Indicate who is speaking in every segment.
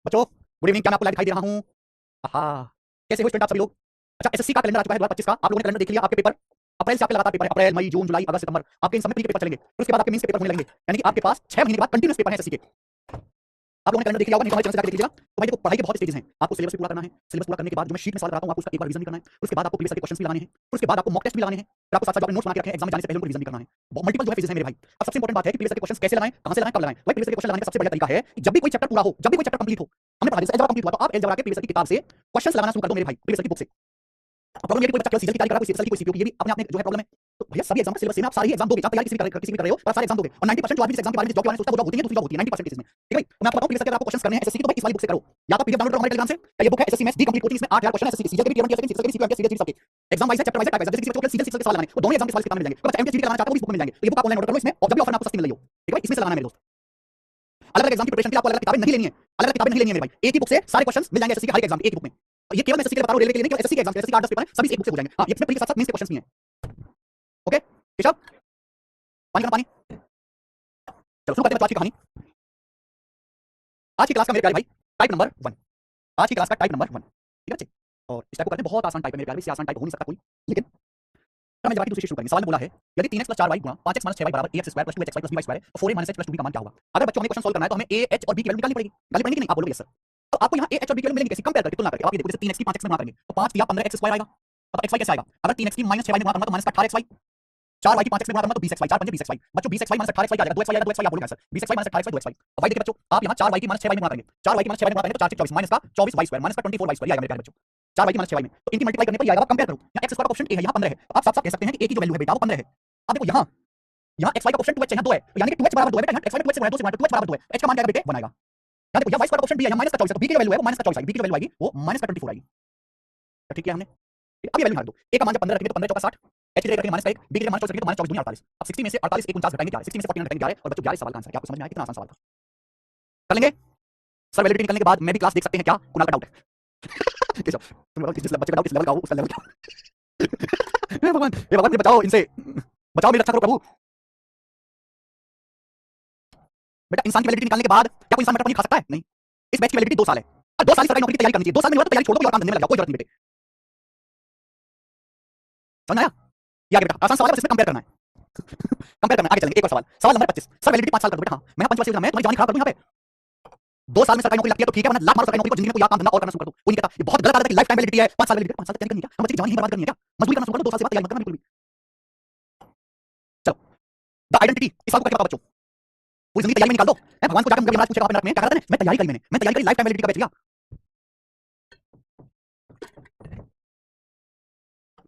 Speaker 1: बच्चों good evening, क्या मैं आपको लाइव दिखाई दे रहा हूँ? आहा, कैसे हो स्टूडेंट आप सभी लोग? अच्छा, एसएससी का कैलेंडर आ चुका है 2025 का। आप लोगों ने कैलेंडर देख लिया? आपके पेपर अप्रैल से आपके लगातार पेपर है। अप्रैल, मई, जून, जुलाई, अगस्त, सितंबर, आपके इन सब में प्री के पेपर चलेंगे। फिर उसके बाद आपके मेंस के पेपर होने लगेंगे। यानी कि आपके पास 6 महीने के बाद कंटीन्यूअस पेपर है एसएससी के। आप लोगों ने कैलेंडर देख लिया होगा, नहीं तो हमारे चैनल से जाकर देख लीजिएगा। तो भाई देखो, पढ़ाई के बहुत स्टेजेस हैं। आपको सिलेबस भी पूरा करना है। सिलेबस पूरा करने के बाद जो मैं शीट में सवाल कराता हूँ, आपको उसका एक बार रिवीजन भी करना है। उसके बाद आपको प्रीवियस के क्वेश्चंस भी लगाने हैं। फिर उसके बाद आपको मॉक टेस्ट भी लगाने हैं। फिर आपको साथ साथ जो आपने नोट्स बना के रखे हैं एग्जाम में जाने से पहले उनको रिवीजन भी करना है। मल्टीपल जो है फेजेस है मेरे भाई। अब सबसे इंपॉर्टेंट बात है कि प्रीवियस के क्वेश्चंस कैसे लगाएं, कहां से लगाएं, कब लगाएं। भाई प्रीवियस के क्वेश्चन लगाने का सबसे बढ़िया तरीका है कि जब भी कोई चैप्टर पूरा हो, जब भी कोई चैप्टर कंप्लीट हो, हमने पढ़ा जैसे अलजेब्रा कंप्लीट हुआ तो आप अलजेब्रा के प्रीवियस की किताब से क्वेश्चंस लगाना शुरू कर दो मेरे भाई, प्रीवियस की बुक से। प्रॉब्लम ये कि कोई बच्चा केवल सीजन की तैयारी कर रहा है, कोई सीजन की कोई सीपीओ की, ये भी अपने आप में जो है प्रॉब्लम है। तो भैया सभी एग्जाम का सिलेबस सेम है, आप सारी एग्जाम दोगे, चाहे तैयारी किसी भी कर रहे हो, पर आप सारे एग्जाम दोगे। और 90% जो आदमी इस एग्जाम के बारे में जॉब के बारे में सोचता है वो जॉब होती है, दूसरी जॉब होती है 90% केसेस में। ठीक है भाई, तो मैं आपको बताऊं प्रीवियस अगर आपको क्वेश्चंस करने हैं एसएससी के तो भाई इस वाली बुक से करो। या तो पीडीएफ डाउनलोड करो हमारे टेलीग्राम से, ये बुक है एसएससी मैथ्स दी कंप्लीट कोचिंग, इसमें 8000 क्वेश्चन है एसएससी सीजन के भी, टीयर 1 टीयर 2 सीजन के सीजन सबके एग्जाम वाइज है, चैप्टर वाइज है, टाइप वाइज है। जैसे किसी बच्चे को सीजन 6 के सवाल लगाने हैं, वो दोनों एग्जाम के सवाल किताब में मिल जाएंगे। तो बच्चा एमपीएससी लगाना चाहता है वो इस बुक में मिल जाएंगे। तो ये बुक आप ऑनलाइन ऑर्डर कर लो इसमें, और जब भी ऑफर आपको सस्ती मिल रही हो, ठीक है भाई, इसमें से लगाना है मेरे दोस्त। अलग अलग एग्जाम की प्रिपरेशन के लिए आपको अलग अलग किताबें नहीं लेनी है, अलग अलग किताबें नहीं लेनी है मेरे भाई। एक ही बुक से सारे क्वेश्चंस मिल जाएंगे एसएससी के हर एक एग्जाम के एक बुक में। और ये केवल मैं एसएससी के लिए बता रहा हूं, रेलवे के लिए नहीं, केवल एसएससी के एग्जाम के एसएससी के 8-10 पेपर हैं, सभी एक बुक से हो जाएंगे। हां, ये इसमें प्री के साथ साथ मेंस के क्वेश्चंस भी हैं। ओके केशव, पानी का पानी। चलो शुरू करते हैं आज की कहानी। आज की क्लास का मेरे प्यारे भाई टाइप नंबर 1। आज की क्लास का टाइप नंबर 1, ठीक है बच्चे। और इस टाइप को करते हैं, बहुत आसान टाइप है मेरे प्यारे भाई, इससे आसान टाइप हो नहीं सकता कोई। लेकिन मैं जरा की दूसरी चीज शुरू करेंगे। सवाल में बोला है यदि 3x + 4y गुणा 5x - 6y बराबर ax square + 2hx + by square और 4a - h + 2b का मान क्या होगा? अगर बच्चों हमें क्वेश्चन सॉल्व करना है तो हमें a, h और b की वैल्यू निकालनी पड़ेगी। गाली पड़ेगी कि नहीं? आप बोलोगे यस सर। तो आपको यहाँ a, h और b की वैल्यू मिलेंगी कैसे? कंपेयर करके, तुलना करके। आप ये देखो, जैसे 3x की 5x में गुणा करेंगे तो 5 दिया 15x स्क्वायर आएगा। अब xy कैसे आएगा? अगर 3x की -6y में गुणा करूंगा तो -18xy, 4y की 5x में गुणा करूंगा तो 20xy, 4 5 20xy। बच्चों 20xy - 18xy क्या आ जाएगा? 2xy आएगा, 2xy आप बोलोगे सर। 20xy - 18xy 2xy। अब y देखिए बच्चों, आप यहाँ 4y की -6y में गुणा करेंगे, 4y की -6y में गुणा करेंगे तो 4 से 24 माइनस का 24y स्क्वायर माइनस का 24y स्क्वायर आएगा मेरे प्यारे बच्चों। 4y की -6y में तो इनकी मल्टीप्लाई करने पर ये आएगा। कंपेयर करो, यहाँ x स्क्वायर का ऑप्शन a है, यहाँ 15 है। तो आप साफ साफ कह सकते हैं कि a की जो वैल्यू है बेटा वो 15 है। अब देखो यहाँ xy का ऑप्शन 2h है, यहाँ 2 है, तो यानी कि 2h बराबर 2 है बेटा। यहाँ xy में 2h से गुणा है, 2 से गुणा है, तो 2h बराबर 2 है। h का मान क्या आएगा बेटे? 1 आएगा। यहाँ देखो, यहाँ y स्क्वायर का ऑप्शन b है, यहाँ माइनस का 24 है, तो b की जो वैल्यू है वो माइनस का 24 आएगी, b की जो वैल्यू आएगी वो माइनस का 24 आएगी। तो ठीक है हमने, अब ये वैल्यू निकाल दो। a का मान जब 15 रखेंगे तो 15 चौका 60, h की जगह रखेंगे -1, b की जगह -24 रखेंगे तो -24 दूनी 48। अब 60 में से 48 1 49 घटाएंगे 11, 60 में से 49 घटाएंगे 11 और बच्चों 11 सवाल का आंसर। क्या आपको समझ में आया कितना आसान सवाल था? कर लेंगे सर। वैलिडिटी निकलने के बाद मैं भी क्लास देख सकते हैं क्या? कुणाल का डाउट है। केशव तुम बताओ, जिस बच्चे का डाउट किस लेवल का हो उसका लेवल क्या? हे भगवान, हे भगवान, मुझे बचाओ इनसे, बचाओ मेरी रक्षा करो प्रभु। बेटा इंसान की वैलिडिटी निकालने के बाद क्या कोई इंसान मटर पनीर खा सकता है? नहीं। इस बैच की वैलिडिटी 2 साल है और 2 साल की सरकारी नौकरी की तैयारी करनी चाहिए। 2 साल में नहीं हुआ तो तैयारी छोड़ दो, कोई और काम धंधे में लग जाओ, कोई जरूरत नहीं बेटे। समझ आया? ये आगे बेटा आसान सवाल है, बस इसमें कंपेयर करना है। कंपेयर करना है, आगे चलेंगे। एक और सवाल, सवाल नंबर 25। सर वैलिडिटी 5 साल कर दो बेटा। हाँ, मैं पंचवर्षीय योजना में तुम्हारी जवानी खराब कर दूं यहाँ पे। 2 साल में सरकारी नौकरी लगती है तो ठीक है, वरना लाख मारो सरकारी नौकरी को, जिंदगी में कोई काम धंधा और करना शुरू कर दो। कोई नहीं कहता ये बहुत गलत आदत है कि लाइफ टाइम वैलिडिटी है। 5 साल वैलिडिटी, 5 साल तक तैयारी करनी है क्या? हम बच्चे की जवानी ही बर्बाद करनी है क्या? मजदूरी करना शुरू कर दो, 2 साल से बाद तैयारी मत करना बिल्कुल भी। चलो, द आइडेंटिटी, इस सवाल को कैसे पता बच्चों? पूरी जिंदगी तैयारी में निकाल दो। भगवान को जाकर मुझे पूछेगा अपने में क्या करते हैं? मैं तैयारी करी, मैं तैयारी करी, लाइफ टाइम वैलिडिटी का बैच लिया।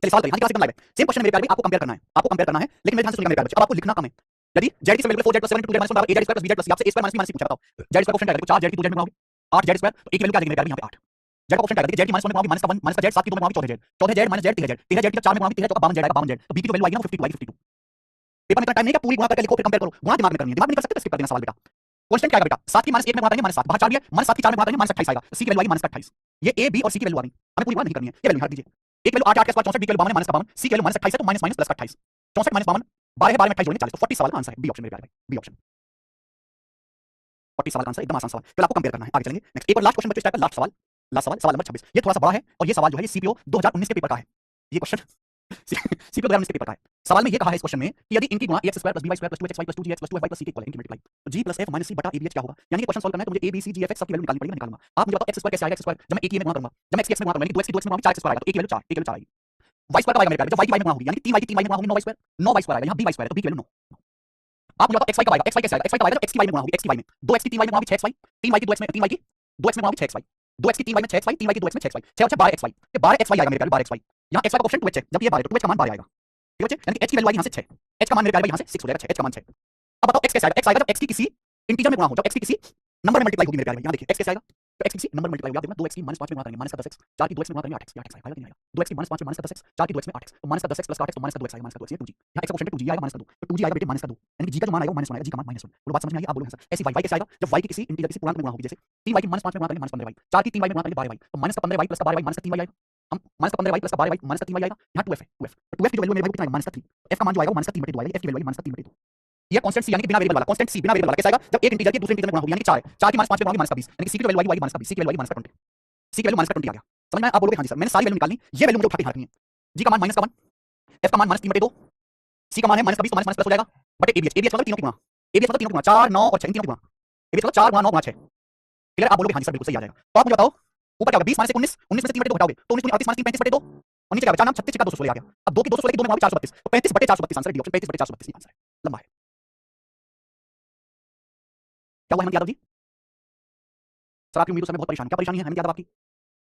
Speaker 1: चलिए सवाल करिए। हाँ, क्लास एकदम लाइव है। सेम क्वेश्चन है मेरे प्यारे भाई, आपको कंपेयर करना है, आपको कंपेयर करना है। लेकिन मेरे ध्यान से सुनिएगा मेरे प्यारे बच्चे, अब आपको लिखना कम है। यदि z की value 4z + 7 * 2z - 1 = a z square + bz + c, आपसे a स्क्वायर - b - c पूछा, बताओ z स्क्वायर का ऑप्शन क्या आएगा? 4z की 2z में गुणा होगी 8z स्क्वायर, तो a की वैल्यू क्या आ जाएगी मेरे प्यारे भाई? यहाँ पे 8। z का ऑप्शन क्या आएगा? z की -1 में गुणा होगी -1 - z, 7 की 2 में गुणा होगी 14z, 14z - z 13z, 13z की 4 में गुणा होगी 13 चौका 52z आएगा, 52z। तो b की जो वैल्यू आएगी ना वो 52 आएगी, 52। पेपर में इतना टाइम नहीं है कि पूरी गुणा करके लिखो फिर कंपेयर करो, गुणा दिमाग में करनी है। दिमाग में नहीं कर सकते तो स्किप कर देना सवाल बेटा। कांस्टेंट क्या आएगा बेटा? 7 की -1 में गुणा करेंगे -7, बाहर 4 भी है, -7 की 4 में गुणा करेंगे -28 आएगा, तो c की वैल्यू आएगी -28। ये a b और c की वैल्यू आ गई, हमें पूरी गुणा नहीं करनी है, ये वैल्यू हटा दीजिए। एक वैल्यू 8 8 के स्क्वायर 64, b की वैल्यू 52 है -52, c की वैल्यू -28 है तो माइनस माइनस प्लस 28, 64 - 52 12 है, 12 में 28 जोड़ेंगे 40, तो 40 सवाल का आंसर है बी ऑप्शन मेरे प्यारे भाई, बी ऑप्शन 40 सवाल का आंसर, एकदम आसान सवाल। फिर आपको कंपेयर करना है, आगे चलेंगे। नेक्स्ट एक और लास्ट क्वेश्चन बच्चों, इस टाइप का लास्ट सवाल, लास्ट सवाल, सवाल नंबर 26। ये थोड़ा सा बड़ा है और ये सवाल जो है ये सीपीओ 2019 के पेपर का है। ये क्वेश्चन सीपीओ 2019 के पेपर का है। सवाल में ये कहा है इस क्वेश्चन में कि यदि इनकी गुणा ax square + by square + 2hxy + 2gx + 2fy + c के इक्वल है, इनकी मल्टीप्लाई, तो g + f - c बटा abh क्या होगा? यानी कि क्वेश्चन सॉल्व करना है तो मुझे a b c g f x सब की वैल्यू निकालनी पड़ेगी, मैं निकालूंगा। आप मुझे बताओ x स्क्वायर कैसे आएगा? x स्क्वायर जब मैं a की a में गुणा करूंगा, जब मैं x की x में गुणा करूंगा यानी कि 2x की 2x में गुणा होगी 4x स्क्वायर आएगा, तो a की वैल्यू 4, a की वैल्यू 4 आएगी। y स्क्वायर कब आएगा मेरे प्यारे? जब y की y में गुणा होगी, यानी कि 3y की 3y में गुणा होगी 9y स्क्वायर, 9y स्क्वायर आएगा, यहाँ by स्क्वायर है तो b की वैल्यू 9। आप मुझे बताओ xy कब आएगा? xy कैसे आएगा? xy कब आएगा? जब x की y में गुणा होगी, x की y में 2x की 3y में गुणा होगी 6xy, 3y की 2x में 3y की 2x में गुणा होगी 6xy, 2x की 3y में 6xy, 3y की 2x में 6xy, 6 और 12xy, ये 12xy आएगा मेरे प्यारे, 12xy। यहाँ xy का ऑप्शन 2h है, जब ये 12 है तो 2h का मान 12 आएगा, ठीक है? यानी कि h की वैल्यू आएगी यहाँ से 6, h का मान मेरे प्यारे भाई यहाँ से 6 हो जाएगा, 6, h का मान 6। अब बताओ x कैसे आएगा? x आएगा जब x की किसी इंटीजर में गुणा हो, जब x की किसी नंबर में मल्टीप्लाई होगी मेरे प्यारे भाई। यहाँ देखिए x कैसे आएगा? तो x की किसी नंबर में मल्टीप्लाई होगी, आप देखना 2x की -5 में गुणा करेंगे -10x, 4 की 2x में गुणा करेंगे 8x, ये 8x आएगा कि नहीं आएगा? 2x की -5 में -10x, 4 की 2x में 8x, तो -10x + 8x तो -2x आएगा, -2x ये 2g। यहाँ x का ऑप्शन 2g आएगा, -2, तो 2g आएगा बेटे -2, यानी कि g का जो मान आएगा वो -1 आएगा, g का मान -1। बोलो बात समझ में आई? आप बोलो आंसर। ऐसी y कैसे आएगा? जब y की किसी इंटीजर किसी पूर्णांक में गुणा होगी, जैसे 3y की -5 में गुणा करेंगे -15y, 4 की 3y में गुणा करेंगे 12y, तो -15y + 12y -3y आएगा। हम -15y + 12y -3y आएगा, यहाँ 2f है, 2f, तो 2f की जो वैल्यू मेरे भाई कितना आएगा? -3। f का मान जो आएगा वो -3/2 आएगा, f की वैल्यू आएगी -3/2। ये कांस्टेंट सी यानी कि बिना वेरिएबल वाला कांस्टेंट सी बिना वेरिएबल वाला कैसा आएगा जब एक इंटीजर के दूसरे इंटीजर में गुणा होगी यानी कि 4 है 4 की -5 पे गुणा होगी -20 यानी कि सी की वैल्यू आएगी -20 सी की वैल्यू आएगी -20 सी की वैल्यू -20 आ गया समझ में आया? आप बोलोगे हां जी सर मैंने सारी वैल्यू निकालनी ये वैल्यू मुझे उठा के यहाँ रखनी है जी का मान -1 एफ का मान -3/2 सी का मान है -20 तो -+ हो जाएगा बटे एबीएच एबीएच मतलब तीनों की गुणा एबीएच मतलब तीनों की गुणा 4 9 और 6 तीनों की गुणा एबीएच मतलब 4 गुणा 9 गुणा 6 क्लियर? आप बोलोगे हां जी सर बिल्कुल सही आ जाएगा तो आप मुझे बताओ ऊपर क्या होगा 20 -19 19 में से 3/2 घटाओगे तो 19 38 -3 35/2 और नीचे क्या बचा नाम 36 का 216 आ गया अब 2 की 216 की 2 में गुणा 432 तो 35/432 आंसर है डी ऑप्शन 35/432 आंसर है लंबा है क्या हुआ हेमंत यादव जी सर आपकी उम्मीदों से मैं बहुत परेशान क्या परेशानी है हेमंत यादव आपकी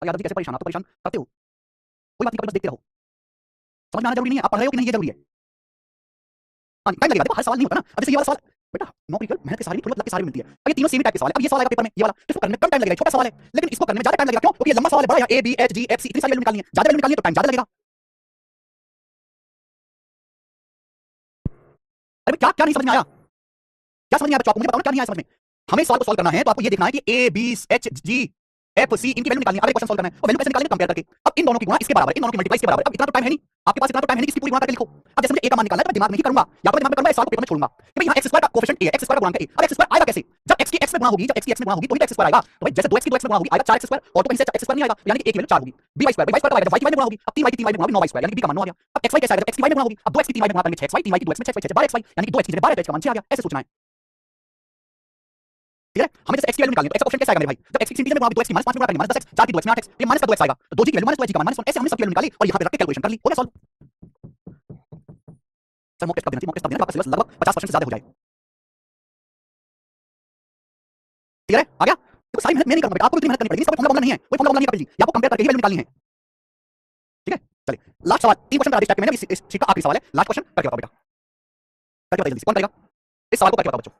Speaker 1: यादव जी कैसे परेशान आप तो परेशान करते हो कोई बात नहीं कभी बस देखते रहो समझ में आना जरूरी नहीं है आप पढ़ रहे हो कि नहीं ये जरूरी है हाँ टाइम लगेगा देखो हर सवाल नहीं होता ना अब जैसे ये वाला सवाल बेटा नौकरी कर मेहनत के सारी थोड़ी लग के सारी मिलती है अब ये तीनों सेम टाइप के सवाल है अब ये सवाल आएगा पेपर में ये वाला तो इसको करने में कम टाइम लगेगा छोटा सवाल है लेकिन इसको करने में ज्यादा टाइम लगेगा क्यों क्योंकि ये लंबा सवाल है बड़ा यहाँ A B H G F C इतनी सारी वैल्यू निकालनी है ज्यादा वैल्यू निकालनी है तो टाइम ज्यादा लगेगा अरे क्या क्या नहीं समझ में आया क्या समझ में आया बच्चों आपको मुझे बताओ क्या नहीं आया समझ में हमें सवाल को सॉल्व करना है तो आपको ये देखना है कि A B H G F C इनकी वैल्यू निकालनी है अब एक क्वेश्चन सॉल्व करना है और वैल्यू कैसे निकालेंगे कंपेयर करके अब इन दोनों की गुणा इसके बराबर इन दोनों की मल्टीप्लाई इसके बराबर अब इतना तो टाइम है नहीं आपके पास इतना तो टाइम है नहीं कि इसकी पूरी गुणा करके लिखो अब जैसे मुझे ए का मान निकालना है तो मैं दिमाग में ही करूंगा या तो मैं दिमाग में करूंगा इस सवाल को पेपर में छोड़ूंगा कि भाई यहाँ x स्क्वायर का कोएफिशिएंट a है x स्क्वायर का गुणांक a अब x स्क्वायर आएगा कैसे जब x की x में गुणा होगी जब x की x में गुणा होगी तो ही x स्क्वायर आएगा तो भाई जैसे 2x की 2x में गुणा होगी आएगा 4x स्क्वायर और तो कहीं से x स्क्वायर नहीं आएगा यानी कि a की वैल्यू 4 होगी b y स्क्वायर कब आएगा जब y की वैल्यू गुणा होगी अब 3y की 3y में गुणा होगी 9y स्क्वायर यानी कि b का मान 9 आ गया अब xy कैसे आएगा जब x की y में गुणा होगी अब 2x की 3y में गुणा करेंगे 6xy 3y की 2x में 6xy 6 12xy यानी कि 2x की जगह 12 का मान 6 आ गया ऐसे सोचना है ठीक है हमें जैसे x की वैल्यू निकालनी है तो x का ऑप्शन कैसे आएगा मेरे भाई जब x की इंटीजर में गुणा होगी 2x की -5 में गुणा करेंगे -10x 4 की 2x में 8x तो ये -2x आएगा तो 2g की वैल्यू -2g का मान -1 ऐसे हमने सब की वैल्यू निकाली और यहां पे रख के कैलकुलेशन कर ली हो गया सॉल्व सर मॉक टेस्ट कब देना चाहिए मॉक टेस्ट कब देना आपका सिलेबस लगभग 50% से ज्यादा हो जाए ठीक है आ गया तो सारी मेहनत मैं नहीं करूंगा बेटा आपको इतनी मेहनत करनी पड़ेगी इसका कोई फॉर्मूला नहीं है कोई फॉर्मूला नहीं है कपिल जी आपको कंपेयर करके ही वैल्यू निकालनी है ठीक है चलिए लास्ट सवाल 3 क्वेश्चन बता मैंने इस शीट का आखिरी सवाल है लास्ट क्वेश्चन करके बताओ बेटा करके बताइए जल्दी कौन करेगा इस सवाल को करके बताओ बच्चों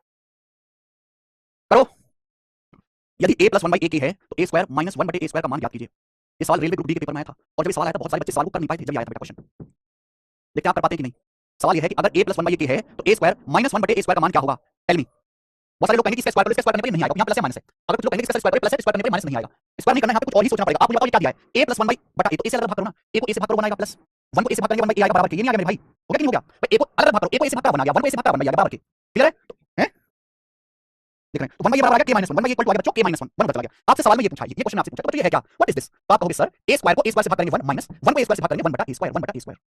Speaker 1: करो यदि a + 1/a है तो a स्क्वायर - 1/a स्क्वायर का मान ज्ञात कीजिए ये सवाल रेलवे ग्रुप डी के पेपर में आया था और जब ये सवाल आया था बहुत सारे बच्चे सवाल को कर नहीं पाए थे जब आया था बेटा क्वेश्चन देखते आप कर पाते हैं कि नहीं सवाल ये है कि अगर a + 1/a है तो a स्क्वायर - 1/a स्क्वायर का मान क्या होगा टेल मी बहुत सारे लोग कहेंगे कि इसका स्क्वायर करो इसका स्क्वायर करने पर नहीं आएगा यहाँ प्लस है माइनस है अगर कुछ लोग कहेंगे कि इसका स्क्वायर करो प्लस है स्क्वायर करने पर माइनस नहीं आएगा स्क्वायर नहीं करना है यहाँ पे कुछ और ही सोचना पड़ेगा आप मुझे बताओ क्या दिया है a + 1/a तो a से अलग भाग करो ना a को a से भाग करो बनाएगा प्लस 1 को a से भाग करेंगे 1/a आएगा बराबर के ये नहीं आ गया मेरे भाई हो गया कि नहीं हो गया भाई a को अलग भाग करो a को a से भाग बना गया 1 को a से भाग बना गया बराबर के क्लियर है हैं देख रहे हैं तो 1/a बराबर आ गया k - 1 1/a इक्वल टू आ गया बच्चों k - 1 1 बचा गया आपसे सवाल में ये पूछा ये क्वेश्चन आपसे पूछा तो ये है क्या व्हाट इज दिस तो आप कहोगे सर a स्क्वायर को a स्क्वायर से भाग करेंगे 1 माइनस 1 को a स्क्वायर से भाग करेंगे 1/a स्क्वायर 1/a स्क्वायर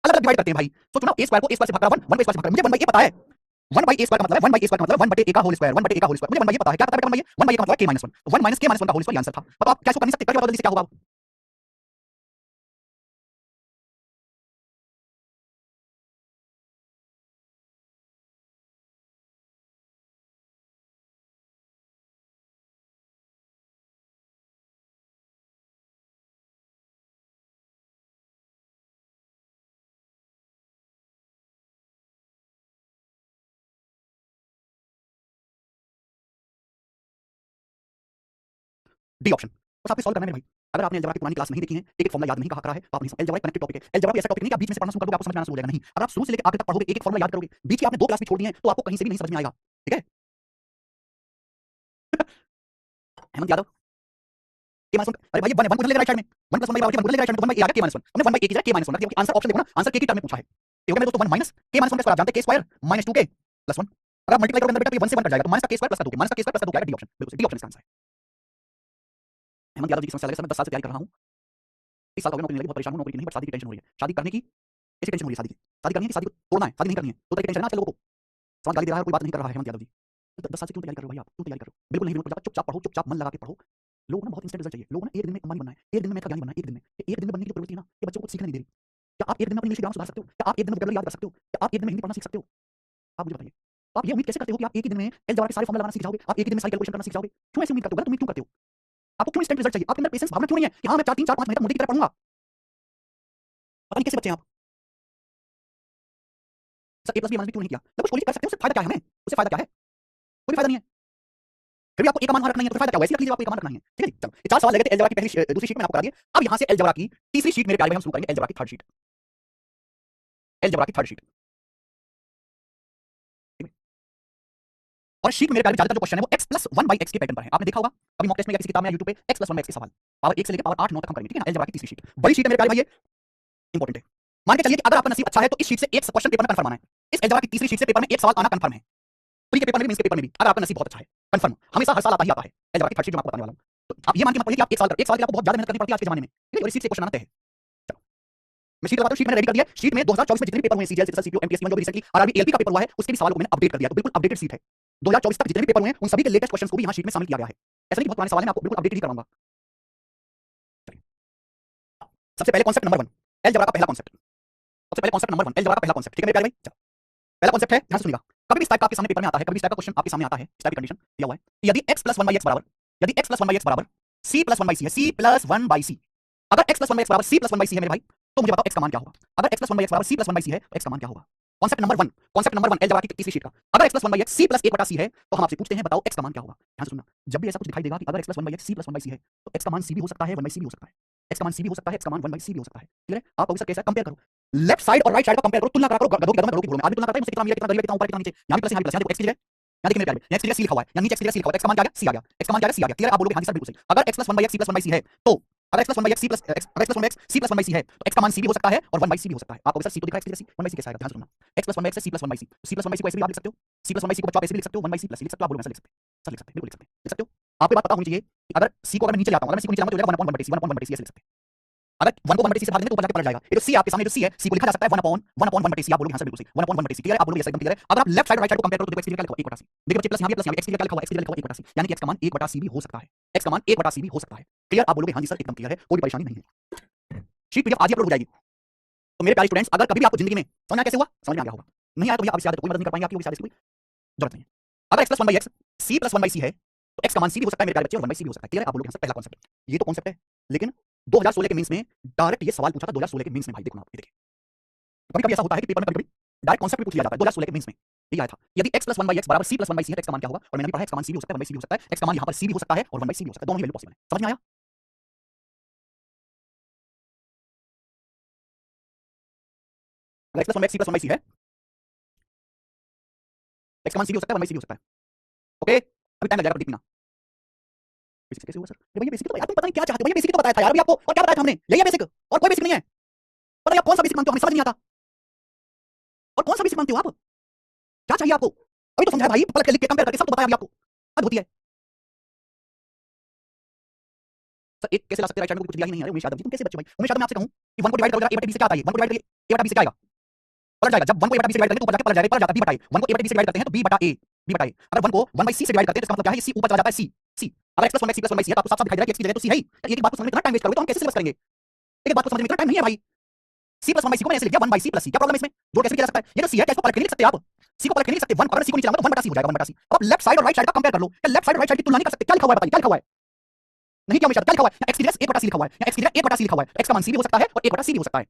Speaker 1: अलग अलग डिवाइड करते हैं भाई सोचो ना a स्क्वायर को a स्क्वायर से भाग करा 1 1 को a स्क्वायर से भाग करा मुझे 1/a पता है 1/a स्क्वायर का मतलब है 1/a स्क्वायर का मतलब 1/a का होल स्क्वायर 1/a का होल स्क्वायर मुझे 1/a पता है क्या पता है बेटा 1/a का मतलब k - 1 तो 1 - k - 1 का होल स्क्वायर आंसर था अब आप क्या इसको कर नहीं सकते करके बताओ जल्दी से क्या होगा डी ऑप्शन बस आपको सॉल्व करना है मेरे भाई अगर आपने अलजेब्रा की पुरानी क्लास नहीं देखी है एक एक फॉर्मूला याद नहीं कहा करा है तो आप नहीं अलजेब्रा कनेक्टेड टॉपिक है अलजेब्रा ऐसा टॉपिक नहीं कि आप बीच में से पढ़ना शुरू कर दोगे आपको समझ में आना शुरू हो जाएगा नहीं अगर आप शुरू से लेकर आखिर तक पढ़ोगे एक एक फॉर्मूला याद करोगे बीच में आपने 2 क्लास भी छोड़ दी है तो आपको कहीं से भी नहीं समझ में आएगा ठीक है हेमंत यादव k - 1 अरे भाई 1 1 को लेकर राइट साइड में 1 + 1/a 1 को लेकर राइट साइड में तो 1/a आ गया k - 1 हमने 1/a की जगह k - 1 रख दिया आंसर ऑप्शन देखो ना आंसर k की टर्म में पूछा है ये हो गया मेरे दोस्तों 1 माइनस k - 1 आप जानते हैं k स्क्वायर - 2k + 1 अगर मल्टीप्लाई करोगे अंदर बेटा तो ये 1 से 1 कट जाएगा तो माइनस का k स्क्वायर प्लस का 2k माइनस का k स्क्वायर प्लस का 2 आएगा डी ऑप्शन बिल्कुल डी ऑप्शन इसका आंसर है हेमंत यादव जी की समस्या लगे सर मैं 10 साल से तैयारी कर रहा हूं 30 साल का हो गया नौकरी नहीं लगी बहुत परेशान हूं नौकरी की नहीं बट शादी की टेंशन हो रही है शादी करने की ऐसी टेंशन हो रही है शादी करनी है कि शादी को तोड़ना है शादी नहीं करनी है तो टेंशन है ना आजकल लोगों को समाज गाली दे रहा है कोई बात नहीं कर रहा है हेमंत यादव जी तो 10 साल से क्यों तैयारी कर रहे हो भाई आप क्यों तैयारी कर रहे हो बिल्कुल नहीं बिल्कुल चुपचाप पढ़ो चुपचाप मन लगा के पढ़ो लोगों ने बहुत इंस्टेंट रिजल्ट चाहिए लोगों ने एक दिन में अंबानी बनना है एक दिन में मैथ का ज्ञानी बनना है एक दिन में बनने की जो प्रवृत्ति है ना ये बच्चों को सीखने नहीं दे रही क्या आप एक दिन में अपनी इंग्लिश ग्रामर सुधार सकते हो क्या आप एक दिन में वोकैबुलरी याद कर सकते हो क्या आप एक दिन में हिंदी पढ़ना सीख सकते हो आप मुझे बताइए आप ये उम्मीद कैसे करते हो कि आप एक ही दिन में अलजेब्रा के सारे फॉर्मूला लगाना सीख जाओगे आप एक ही दिन में सारी कैलकुलेशन करना सीख जाओगे क्यों ऐसी उम्मीद करते हो तुम क्यों करते हो आपको क्यों इंस्टेंट रिजल्ट चाहिए आपके अंदर पेशेंस भावना क्यों नहीं है कि हां मैं 4 3 4 5 महीने तक मोदी की तरह पढ़ूंगा पता नहीं कैसे बच्चे हैं आप सर a + b - b क्यों नहीं किया जब कुछ कर सकते हो उससे फायदा क्या है हमें उससे फायदा क्या है कोई फायदा नहीं है फिर भी आपको एक का मान वहां रखना है तो फायदा क्या हुआ इसलिए लीजिए आपको एक का मान रखना है ठीक है जी चलो ये 4 सवाल लगे थे अलजेब्रा की पहली दूसरी शीट में आपको करा दिए अब यहां से अलजेब्रा की तीसरी शीट मेरे प्यारे भाई हम शुरू करेंगे अलजेब्रा की थर्ड शीट अलजेब्रा की थर्ड शीट और शीट में मेरे प्यारे ज्यादातर जो क्वेश्चन है वो x + 1/x के पैटर्न पर है आपने देखा होगा अभी मॉक टेस्ट में या किसी किताब में या YouTube पे x + 1/x के सवाल पावर 1 से लेकर पावर 8 9 तक हम करेंगे ठीक है ना अलजेब्रा की तीसरी शीट बड़ी शीट है मेरे प्यारे भाई ये इंपॉर्टेंट है मान के चलिए कि अगर आपका नसीब अच्छा है तो इस शीट से एक क्वेश्चन पेपर में कंफर्म आना है इस अलजेब्रा की तीसरी शीट से पेपर में एक सवाल आना कंफर्म है। प्री के पेपर में भी, मेंस के पेपर में भी, अगर आपका नसीब बहुत अच्छा है, कंफर्म हमेशा हर साल आता ही आता है अलजेब्रा की थर्ड शीट जो मैं आपको बताने वाला हूं। तो आप ये मान के मत पढ़िए कि आप एक साल के लिए आपको बहुत ज्यादा मेहनत करनी पड़ती है आज के जमाने में, ठीक है, और इस शीट से क्वेश्चन आते हैं। चलो मैं शीट बताता हूं, शीट मैंने रेडी कर दिया है। शीट में 2024 में जितने भी पेपर हुए सीजीएल, सीजीएल, सीपीओ, एमटीएस जो भी रिसेंटली आरआरबी एलपी का पेपर हुआ है, उसके भी सवालों को मैंने अपडेट कर दिया, तो बिल्कुल अपडेटेड शीट है। 2024 तक जितने भी पेपर हुए हैं उन सभी के लेटेस्ट क्वेश्चंस को भी यहां शीट में शामिल किया गया है। ऐसा नहीं बहुत पुराने सवाल है, मैं आपको बिल्कुल अपडेट ही कराऊंगा। सबसे पहले कॉन्सेप्ट नंबर 1 अलजेब्रा का पहला कॉन्सेप्ट। सबसे पहले कॉन्सेप्ट नंबर 1 अलजेब्रा का पहला कॉन्सेप्ट, ठीक है मेरे प्यारे भाई। चलो पहला कॉन्सेप्ट है, ध्यान से सुनिएगा। कभी भी इस टाइप का आपके सामने पेपर में आता है, कभी इस टाइप का क्वेश्चन आपके सामने आता है, इस टाइप की कंडीशन दिया हुआ है कि यदि x + 1/x बराबर, यदि x + 1/x बराबर c + 1/c है, c + 1/c, अगर x + 1/x बराबर c + 1/c है मेरे भाई, तो मुझे बताओ x का मान क्या होगा। अगर x + 1/x बराबर c + 1/c है तो x का मान क्या होगा। Concept number 1, concept number 1 algebra की तीसरी शीट का। अगर x + 1/x c + 1/c है तो हम आपसे पूछते हैं बताओ x का मान क्या होगा। ध्यान से सुनना, जब भी ऐसा कुछ दिखाई देगा कि अगर x + 1/x c + 1/c है तो x का मान c भी हो सकता है, 1/c भी हो सकता है, x का मान c भी हो सकता है, x का मान 1/c भी हो सकता है। क्लियर है? आप अभी सर कैसा कंपेयर करो, लेफ्ट साइड और राइट साइड का कंपेयर करो, तुलना करा करो, गधों की गधों की में आदमी तुलना करता है, मुझसे कितना मिला, कितना गरीब, कितना ऊपर, कितना नीचे, यहां भी प्लस, यहां भी प्लस, यहां देखो x की जगह, यहां देखिए मेरे प्यारे, यहां x की जगह c लिखा हुआ है, यहां नीचे x की जगह c लिखा हुआ है, x का मान क्या आ गया, c आ गया, x का मान क्या आ गया, c आ गया। क्लियर है? आप बोलोगे हां जी सर बिल्कुल सही। अगर x + 1/x c + 1/c है तो अगर x + 1/x c + x, अगर x + 1/x c + 1/c है तो x का मान c भी हो सकता है और 1/c भी हो सकता है। आपको सर c तो दिखा, x की जगह c, 1/c कैसे आएगा, ध्यान से सुनना। x + 1/x है, c + 1/c, c + 1/c को ऐसे भी आप लिख सकते हो, c + 1/c को बच्चों आप ऐसे भी लिख सकते हो, 1/c + लिख सकते हो, आप बोलोगे ऐसे लिख सकते हैं, सर लिख सकते हैं, बिल्कुल लिख सकते हैं, लिख सकते हो। आपको बात पता होनी चाहिए कि अगर c को अगर मैं नीचे लाता हूं, अगर मैं c को नीचे लाऊंगा तो हो जाएगा 1/1/c, 1/1/c ऐसे लिख सकते हैं। अगर 1 को 1/c से भाग देंगे तो ऊपर जाके पलट जाएगा। ये जो c आपके सामने जो c है, c को लिखा जा सकता है 1/1/c, आप बोलोगे हां सर बिल्कुल सही, 1/1/c। क्लियर है? आप बोलोगे ऐसा एकदम क्लियर है। अगर आप लेफ्ट साइड और राइट साइड को कंपेयर करो तो x की जगह क्या लिखा हुआ 1/c, देखिए बच्चे प्लस यहां भी प्लस, यहां भी x की जगह क्या लिखा हुआ, x की जगह लिखा हुआ 1/c, यानी कि x का मान 1/c भी हो सकता है, x का मान 1/c भी हो सकता है। क्लियर? आप बोलोगे हां जी सर एकदम क्लियर है, कोई परेशानी नहीं है। शीट पीडीएफ आज ही अपलोड हो जाएगी। तो मेरे प्यारे स्टूडेंट्स, अगर कभी भी आपको जिंदगी में समझ में कैसे हुआ, समझ में आ गया होगा, नहीं आया तो भैया आप इससे याद कोई मदद नहीं कर पाएंगे आपकी, इसकी कोई जरूरत नहीं है। अगर x + 1/x c + 1/c है तो x का मान c भी हो सकता है मेरे प्यारे बच्चे और 1/c भी हो सकता है। क्लियर है? आप बोलोगे हां सर पहला कॉन्सेप्ट, ये तो कॉन्सेप्ट है, लेकिन 2016 के मेंस में डायरेक्ट ये सवाल पूछा था, 2016 के मेंस में भाई देखो ना, ये देखिए कभी-कभी ऐसा होता है कि पेपर में कभी-कभी डायरेक्ट कॉन्सेप्ट भी पूछ लिया जाता है। 2016 के मेंस में ये आया था, यदि x + 1/x बराबर c + 1/c है तो x का मान क्या होगा, और मैंने भी पढ़ा x का मान c भी हो सकता है, 1/c भी हो सकता है, x का मान यहां पर c भी हो सकता है और 1/c भी हो सकता है, दोनों ही वैल्यू पॉसिबल है। समझ में आया? अगर x + 1/x c + 1/c है, x का मान c भी हो सकता है, 1/c भी हो सकता है। ओके, अभी टाइम लग जाएगा, प्रदीप मीना। बेसिक कैसे हुआ सर? अरे भैया बेसिक तो यार तुम पता नहीं क्या चाहते हो, भैया बेसिक तो बताया था यार अभी आपको, और क्या बताया था हमने, यही है बेसिक और कोई बेसिक नहीं है। पता नहीं आप कौन सा बेसिक मांगते हो, हमें समझ नहीं आता, और कौन सा बेसिक मांगते हो आप, क्या चाहिए आपको? अभी तो समझाया भाई, पलट के लिख के कंपेयर करके सब तो बताया अभी आपको, हद होती है। सर एक कैसे ला सकते हैं, राइट साइड में कुछ दिया ही नहीं है। उमेश यादव जी तुम कैसे बच्चे भाई, उमेश यादव मैं आपसे कहूं कि 1 को डिवाइड करोगे a बटा b से क्या आता है, 1 को डिवाइड करोगे a बटा b से क्या आएगा, पलट जाएगा। जब 1 को a बटा b से डिवाइड करेंगे तो ऊपर जाके पलट जाएगा, पलट जाता है b बटा a। 1 को a बटा b से डिवाइड करते हैं तो b बटा a, b बटा a। अगर 1 को 1/c से डिवाइड करते हैं तो इसका मतलब क्या है, ये c ऊपर चला जाता है, c। अगर x + 1/x c + 1/c है तो आपको साफ-साफ दिखाई दे रहा है कि x की जगह तो c है ही। एक एक बात को समझने में इतना टाइम वेस्ट करोगे तो हम कैसे सिलेबस करेंगे, एक बात को समझने में इतना टाइम नहीं है भाई। c + 1/c को मैंने ऐसे लिख दिया 1/c + c, क्या प्रॉब्लम है इसमें, जोड़ कैसे किया जा सकता है, ये जो c है क्या इसको पलट के नहीं लिख सकते आप, c को पलट के नहीं लिख सकते, 1 अगर c को नीचे लाऊंगा तो 1/c हो जाएगा, 1/c। अब आप लेफ्ट साइड और राइट साइड का कंपेयर कर लो, क्या लेफ्ट साइड और राइट साइड की तुलना नहीं कर सकते, क्या लिखा हुआ है बताइए, क्या लिखा हुआ है, नहीं क्या हमेशा क्या लिखा हुआ है, x की जगह 1/c लिखा हुआ है, x की जगह 1/c लिखा हुआ है, तो x का मान c भी हो सकता है और 1/c भी हो सकता है।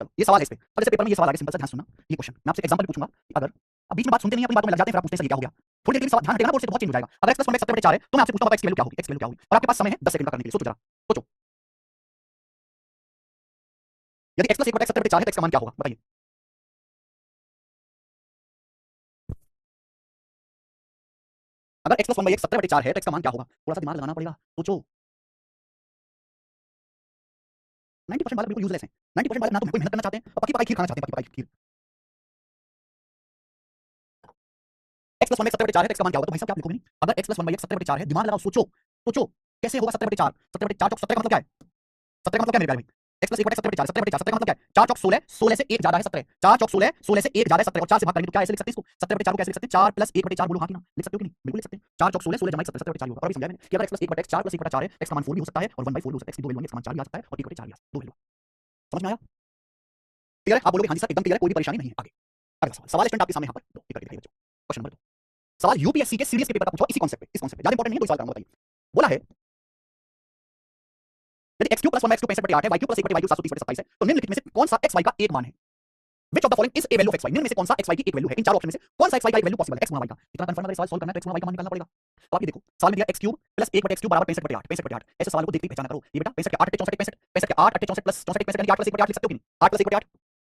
Speaker 1: चलो ये सवाल है इस पे, अब जैसे पेपर में ये सवाल आ गया सिंपल सा, ध्यान सुनना ये क्वेश्चन मैं आपसे एग्जांपल पूछूंगा कि अगर अब बीच में बात सुनते नहीं अपनी बातों में लग जाते हैं, फिर आप पूछते हैं सर ये क्या हो गया, थोड़ी देर के लिए सवाल ध्यान हटेगा ना, बोर्ड से बहुत चेंज हो जाएगा। अगर x + 1/x 70/4 है तो मैं आपसे पूछता हूं x की वैल्यू क्या होगी, x की वैल्यू क्या होगी, और आपके पास समय है 10 सेकंड का करने के लिए, सोचो जरा सोचो। यदि x + 1/x 70/4 है तो x का मान क्या होगा बताइए। अगर x + 1/x 70/4 है तो x का मान क्या होगा, थोड़ा सा दिमाग लगाना पड़ेगा, सोचो। 90% वाले बिल्कुल यूजलेस हैं, 90% वाले ना तो बिल्कुल मेहनत करना चाहते हैं और पक्की पकाई खीर खाना चाहते हैं, पक्की पकाई खीर। x + 1/x 70/4 है तो x का मान क्या होगा, तो भाई साहब क्या आप लिखोगे नहीं, अगर x + 1/x 70/4 है, दिमाग लगाओ, सोचो सोचो कैसे होगा 70/4, 70/4 चौक 70 का मतलब क्या है, 70 का मतलब क्या है मेरे प्यारे भाई, x + 1/x 70/4, 70/4 70 का मतलब क्या है, 4 चौक 16, 16 से 1 ज्यादा है 17, 4 चौक 16, 16 से 1 ज्यादा है 17 और 4 से भाग करेंगे तो क्या ऐसे लिख सकते हैं इसको, 70/4 को कैसे लिख सकते हैं, 4 + 1/4 बोलो हाँ कि ना, लिख सकते हो कि नहीं, बिल्कुल लिख सकते हैं, 4 चौक 16, 16 जमा 17, 70/4 होगा। और अभी समझाया मैंने कि अगर x + 1/x 4 + 1/4 है, x का मान 4 भी हो सकता है और 1/4 भी हो सकता है, x की दो वैल्यू होंगी, x का मान 4 भी आ सकता है और 1/4 भी आ सकता है, दो वैल्यू। समझ में आया? क्लियर है? आप बोलोगे हाँ जी सर एकदम क्लियर है, कोई भी परेशानी नहीं है। आगे अगला सवाल, सवाल स्टूडेंट आपके सामने यहाँ पर दो करके दिखाइए बच्चों। क्वेश्चन नंबर 2, सवाल यूपीएससी के सीरीज के पेपर का पूछा इसी कॉन्सेप्ट पे, इस कॉन्सेप्ट पे ज्यादा इंपॉर्टेंट नहीं है, दो सवाल कराऊंगा बताइए। बोला है यदि x³ + 1x³ 65/8 है, y³ + 1/y³ 730/27 है, तो निम्नलिखित में से कौन सा xy का एक मान है, which of the following is a value of xy, निम्न में से कौन सा xy की एक वैल्यू है, इन चार ऑप्शन में से कौन सा xy का एक वैल्यू पॉसिबल है, x गुणा y का। इतना कंफर्म अगर सवाल सॉल्व करना है तो x गुणा y का मान निकालना पड़ेगा। तो आप ये देखो सवाल में दिया x³ + 1/x³ बराबर 65/8, 65/8, ऐसे सवाल को देखते ही पहचाना करो, ये बेटा 65 के 8 8 64 65 के 8 8 64 + 64 65 यानी 8 + 1/8 लिख सकते हो कि नहीं, 8 + 1/8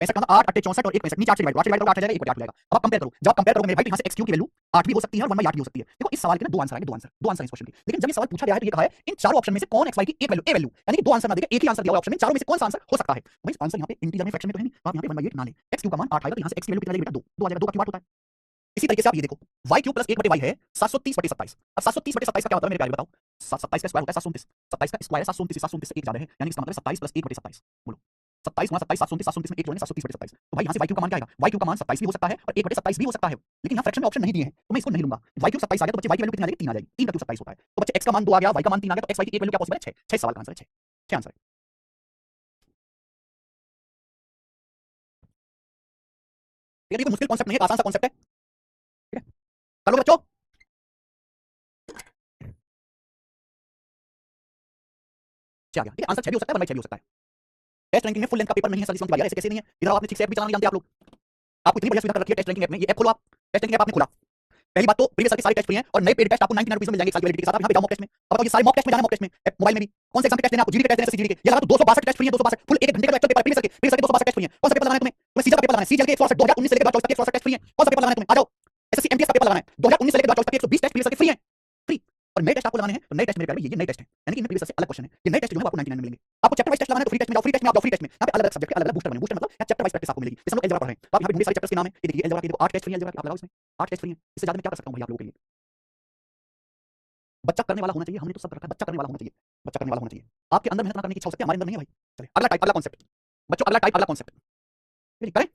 Speaker 1: 65 का 8 8 64 और 1 65 नीचे 8 से डिवाइड, 8 से डिवाइड 8 आ जाएगा 1/8 हो जाएगा। अब आप कंपेयर करो, जब आप कंपेयर करोगे मेरे भाई यहाँ से x³ की वैल्यू 8 भी हो सकती है और 1/8 भी हो सकती है। देखो इस सवाल के ना दो आंसर आएंगे, दो आंसर इस क्वेश्चन के। लेकिन जब ये सवाल पूछा गया है तो ये कहा है इन चारों ऑप्शन में से कौन x y की एक वैल्यू, ए वैल्यू, यानी कि दो आंसर ना देके एक ही आंसर दिया हुआ ऑप्शन में चारों में से कौन सा आंसर हो सकता है। तो भाई आंसर यहाँ पे इंटीजर में फ्रैक्शन में तो है नहीं, तो आप यहाँ पे 1/8 ना लें। x क्यूब का मान 8 आएगा तो यहाँ से x की वैल्यू कितना आ जाएगी बेटा 2, 2 आ जाएगा, 2 का क्यूब 8 होता है। इसी तरीके से आप ये देखो y क्यूब प्लस 1/y है 730/27। अब 730/27 का क्या होता है मेरे प्यारे बताओ? 27 का स्क्वायर होता है 729, 27 का स्क्वायर है 729, 729 से 1 ज्यादा है, यानी इसका मतलब 27 प्लस 1/27। बोलो 27 गुणा 27, 729, 729 में 1 जोड़ेंगे 730/27। तो भाई यहाँ से y क्यूब का मान क्या आएगा? y क्यूब का मान 27 भी हो सकता है और 1/27 भी हो सकता है, लेकिन यहाँ फ्रैक्शन में ऑप्शन नहीं दिए हैं तो मैं इसको नहीं लूंगा। y क्यूब 27 आ गया तो बच्चे y की वैल्यू कितनी आ जाएगी? 3 आ जाएगी, 3 का क्यूब 27 होता है। तो बच्चे x का मान 2 आ गया, y का मान 3 आ गया, तो x y की एक वैल्यू क्या पॉसिबल है? 6। 6 सवाल का आंसर है 6, 6 आंसर है। ठीक है, ये मुश्किल कॉन्सेप्ट नहीं है, आसान सा कॉन्सेप्ट है। ठीक है, कर लोगे बच्चों? क्या आ गया? ठीक है, आंसर 6 भी हो सकता है, 1/6 भी हो सकता है। टेस्ट रैंकिंग में फुल लेंथ का पेपर नहीं है सर, इसलिए ऐसे कैसे नहीं है? इधर आपने ठीक से ऐप भी चलाना नहीं जानते आप लोग। आपको इतनी बढ़िया सुविधा कर रखी है टेस्ट रैंकिंग ऐप में, ये ऐप खोलो आप, टेस्ट रैंकिंग ऐप आपने खोला। पहली बात तो प्रीवियस साल के सारे टेस्ट फ्री हैं और नए पेड टेस्ट आपको 99 रुपीस में मिल जाएंगे एक साल की वैलिडिटी के साथ। आप यहाँ पे जाओ मॉक टेस्ट में, अब बताओ ये सारे मॉक टेस्ट में जाना है, मॉक टेस्ट में मोबाइल में भी कौन से एग्जाम के टेस्ट देना है आपको? जीडी के टेस्ट देना है, सीजीडी के, ये लगा तो 262 टेस्ट फ्री है, 262 फुल 1 घंटे का एक्चुअल पेपर प्रीवियस के 262 टेस्ट फ्री है। कौन सा पेपर लगाना है तुम्हें? तुम्हें सीजल का पेपर लगाना है, सीजल के 168 2019 से लेकर 2024 तक 168 टेस्ट फ्री है। कौन सा पेपर लगाना है तुम्हें? आ जाओ, एसएससी एमटीएस का पेपर लगाना है 2019 से लेकर 2024 तक 120 टेस्ट प्रीवियस के फ्री है, फ्री। और नए टेस्ट आपको लगाने हैं तो नए टेस्ट मेरे प्यारे ये नए टेस्ट हैं, यानी कि इनमें प्रीवियस से अलग क्वेश्चन है। ये नए टेस्ट जो है आपको 99 में मिलेंगे। आपको चैप्टर वाइज टेस्ट लगाना है तो फ्री टेस्ट में जाओ, फ्री टेस्ट में आप जाओ, फ्री टेस्ट में यहाँ पे अलग अलग सब्जेक्ट के अलग अलग बूस्टर बने, बूस्टर मतलब यहाँ चैप्टर वाइज प्रैक्टिस आपको मिलेगी। जैसे हम लोग अलजेब्रा पढ़ रहे हैं तो आप यहाँ पे ढूंढिए सारे चैप्टर्स के नाम है, ये देखिए अलजेब्रा के देखो 8 टेस्ट फ्री है, अलजेब्रा के आप लगाओ इसमें 8 टेस्ट फ्री है। इससे ज्यादा मैं क्या कर सकता हूँ भाई आप लोगों के लिए? बच्चा करने वाला होना चाहिए, हमने तो सब रखा है, बच्चा करने वाला होना चाहिए, बच्चा करने वाला होना चाहिए। आपके अंदर मेहनत ना करने की इच्छा हो सकती है, हमारे अंदर नहीं है भाई। चलिए अगला टाइप, अगला कॉन्सेप्ट बच्चों, अगला टाइप, अगला कॉन्सेप्ट करें।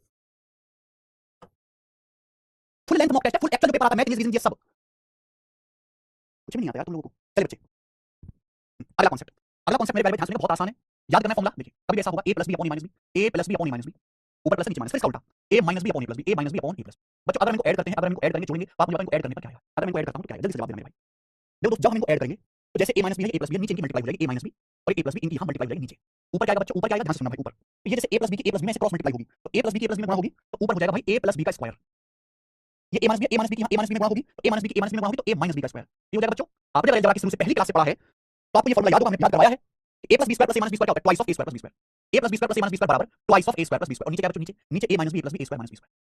Speaker 1: फुल लेंथ मॉक टेस्ट है, फुल एक्चुअल पेपर आता है, मैथ रीजनिंग ये सब कुछ भी नहीं आता यार तुम लोगों को। चलिए बच्चे अगला कॉन्सेप्ट, अगला कॉन्सेप्ट मेरे प्यारे ध्यान सुनिए, बहुत आसान है, याद करना है फॉर्मूला। देखिए कभी भी ऐसा होगा a plus B upon A minus B, a plus B upon A minus B, ऊपर प्लस नीचे माइनस, फिर इसका उल्टा a minus B upon A plus B, a minus B upon A plus. बच्चों अगर हम इनको ऐड करते हैं, अगर हम इनको ऐड करेंगे जोड़ेंगे तो आप मुझे बताओ इनको ऐड करने पर क्या आएगा? अगर मैं इनको ऐड करता हूं तो क्या आएगा? जल्दी से जवाब देना मेरे भाई। देखो दोस्तों जब हम इनको ऐड करेंगे तो जैसे a माइनस बी है, a प्लस बी नीचे इनकी मल्टीप्लाई हो जाएगी a माइनस बी, और a प्लस बी इनकी यहां मल्टीप्लाई हो जाएगी नीचे। ऊपर क्या आएगा बच्चों? ऊपर क्या आएगा? ध्यान से सुनना भाई, ऊपर तो ये जैसे a प्लस बी की a प्लस बी में से क्रॉस मल्टीप्लाई होगी तो a प्लस बी की a प्लस बी में गुणा होगी तो ऊपर हो जाएगा भाई a प्लस बी का स्क्वायर। ये a minus B, a minus B की a माइनस बी में गुणा होगी तो a माइनस बी की a माइनस बी में गुणा होगी तो a माइनस बी का स्क्वायर। ये हो जाएगा बच्चों। आपने जब अलजेब्रा की शुरू से पहली क्लास से पढ़ा है तो आपको ये फॉर्मूला याद होगा, हमने याद करवाया है। a plus b square plus a minus b square क्या होता है? Twice of a square plus b square. a plus b square plus a minus b square बराबर twice of a square plus b square. और नीचे क्या बच्चों? नीचे नीचे a minus B plus B a square minus b square,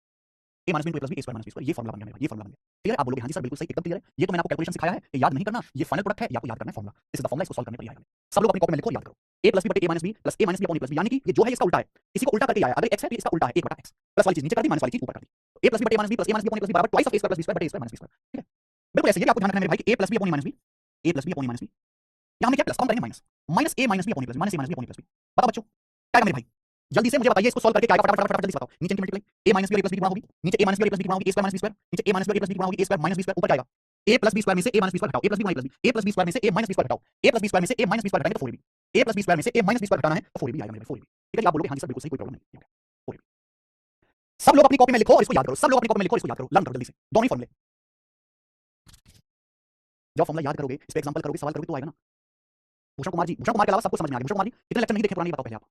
Speaker 1: a minus B plus B a square minus b square. ये formula बन गया, ये फॉर्मूला बन गया। क्लियर है? आप बोलोगे हाँ जी सर बिल्कुल सही, एकदम क्लियर है। ये तो मैंने आपको कैलकुलेशन सिखाया है, ये याद नहीं करना, ये फाइनल प्रोडक्ट है, ये आपको याद करना है formula. This is the formula, इसको सॉल्व करने पर आएगा। सब लोग अपनी कॉपी में लिखो, याद करो a प्लस बी बटे a minus B plus a minus B upon a plus B, यानी कि ये जो है इसका उल्टा है, इसी को उल्टा करके आया। अगर x है तो इसका उल्टा है 1 बटा x, प्लस वाली चीज नीचे कर दी, माइनस वाली चीज ऊपर कर दी। तो a प्लस बी बटे a minus B plus a minus B upon a plus b बराबर twice of a square plus b square बटे a square minus b square. ठीक है, बिल्कुल ऐसे ही आपको ध्यान रखना है मेरे भाई कि a plus B upon a minus B, a plus B upon a minus B, यहां में क्या प्लस कौन करेंगे? Minus, minus a minus B upon a plus minus a minus B upon a plus B. बताओ बच्चों क्या आएगा मेरे भाई? जल्दी से मुझे बताइए, इसको सॉल्व करके क्या आएगा? फटाफट फटाफट जल्दी से बताओ। नीचे की मल्टीप्लाई a माइनस बी और a प्लस बी गुणा होगी, नीचे a माइनस बी और a प्लस बी गुणा होगी a square minus b square, नीचे a माइनस बी और a प्लस बी गुणा होगी a square minus b square. ऊपर क्या आएगा? a प्लस b स्क्वायर में से a माइनस b स्क्वायर हटाओ, a plus b minus b, a plus b square में से a माइनस b स्क्वायर हटाओ, a प्लस b स्क्वायर में से a माइनस b स्क्वायर हटाएंगे तो 4ab, a plus b square में से a माइनस b स्क्वायर हटाना है तो 4ab आएगा मेरे भाई, 4ab। ठीक है, आप बोलोगे हाँ जी सर बिल्कुल सही, कोई प्रॉब्लम नहीं है। 4ab सब लोग अपनी कॉपी में लिखो और इसको याद करो, सब लोग अपनी कॉपी में लिखो, इसको याद करो, लर्न करो जल्दी से दोनों ही फॉर्मूले। जब फॉर्मूला याद करोगे, इस पे एग्जांपल करोगे, सवाल करोगे तो आएगा ना। भूषण कुमार जी, भूषण कुमार के अलावा सबको समझ में आ गया। भूषण कुमार जी इतने लेक्चर नहीं देखे पुराने, बताओ पहले आप।